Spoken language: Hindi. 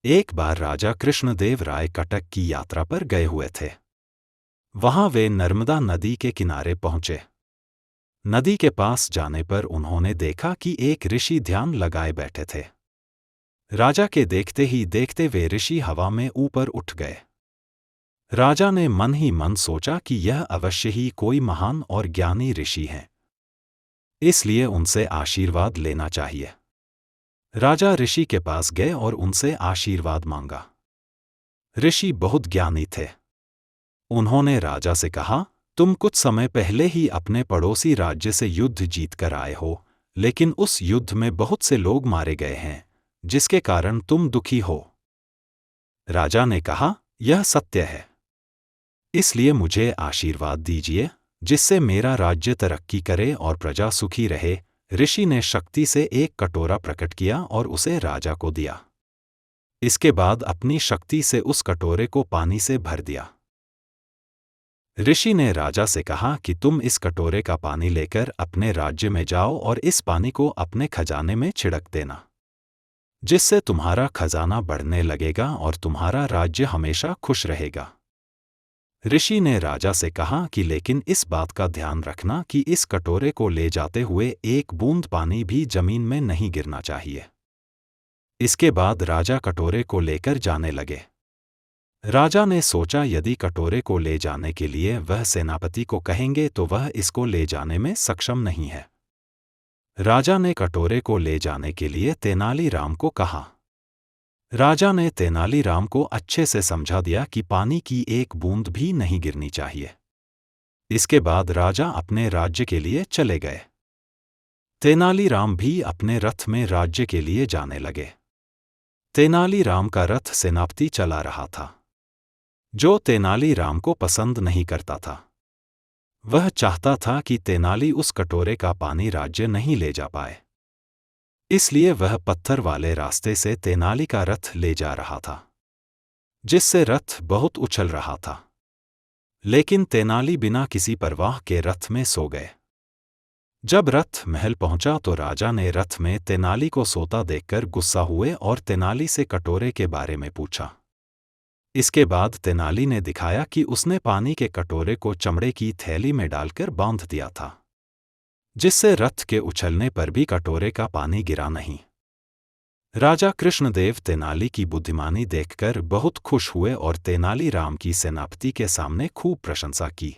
एक बार राजा कृष्णदेव राय कटक की यात्रा पर गए हुए थे। वहां वे नर्मदा नदी के किनारे पहुंचे। नदी के पास जाने पर उन्होंने देखा कि एक ऋषि ध्यान लगाए बैठे थे। राजा के देखते ही देखते वे ऋषि हवा में ऊपर उठ गए। राजा ने मन ही मन सोचा कि यह अवश्य ही कोई महान और ज्ञानी ऋषि हैं, इसलिए उनसे आशीर्वाद लेना चाहिए। राजा ऋषि के पास गए और उनसे आशीर्वाद मांगा। ऋषि बहुत ज्ञानी थे। उन्होंने राजा से कहा, तुम कुछ समय पहले ही अपने पड़ोसी राज्य से युद्ध जीत कर आए हो, लेकिन उस युद्ध में बहुत से लोग मारे गए हैं, जिसके कारण तुम दुखी हो। राजा ने कहा, यह सत्य है। इसलिए मुझे आशीर्वाद दीजिए, जिससे मेरा राज्य तरक्की करे और प्रजा सुखी रहे। ऋषि ने शक्ति से एक कटोरा प्रकट किया और उसे राजा को दिया। इसके बाद अपनी शक्ति से उस कटोरे को पानी से भर दिया। ऋषि ने राजा से कहा कि तुम इस कटोरे का पानी लेकर अपने राज्य में जाओ और इस पानी को अपने खजाने में छिड़क देना, जिससे तुम्हारा खजाना बढ़ने लगेगा और तुम्हारा राज्य हमेशा खुश रहेगा। ऋषि ने राजा से कहा कि लेकिन इस बात का ध्यान रखना कि इस कटोरे को ले जाते हुए एक बूंद पानी भी जमीन में नहीं गिरना चाहिए। इसके बाद राजा कटोरे को लेकर जाने लगे। राजा ने सोचा यदि कटोरे को ले जाने के लिए वह सेनापति को कहेंगे तो वह इसको ले जाने में सक्षम नहीं है। राजा ने कटोरे को ले जाने के लिए तेनालीराम को कहा। राजा ने तेनालीराम को अच्छे से समझा दिया कि पानी की एक बूंद भी नहीं गिरनी चाहिए। इसके बाद राजा अपने राज्य के लिए चले गए। तेनालीराम भी अपने रथ में राज्य के लिए जाने लगे। तेनालीराम का रथ सेनापति चला रहा था, जो तेनालीराम को पसंद नहीं करता था। वह चाहता था कि तेनाली उस कटोरे का पानी राज्य नहीं ले जा पाए, इसलिए वह पत्थर वाले रास्ते से तेनाली का रथ ले जा रहा था, जिससे रथ बहुत उछल रहा था। लेकिन तेनाली बिना किसी परवाह के रथ में सो गए। जब रथ महल पहुंचा तो राजा ने रथ में तेनाली को सोता देखकर गुस्सा हुए और तेनाली से कटोरे के बारे में पूछा। इसके बाद तेनाली ने दिखाया कि उसने पानी के कटोरे को चमड़े की थैली में डालकर बांध दिया था, जिससे रथ के उछलने पर भी कटोरे का पानी गिरा नहीं। राजा कृष्णदेव तेनाली की बुद्धिमानी देखकर बहुत खुश हुए और तेनालीराम की सेनापति के सामने खूब प्रशंसा की।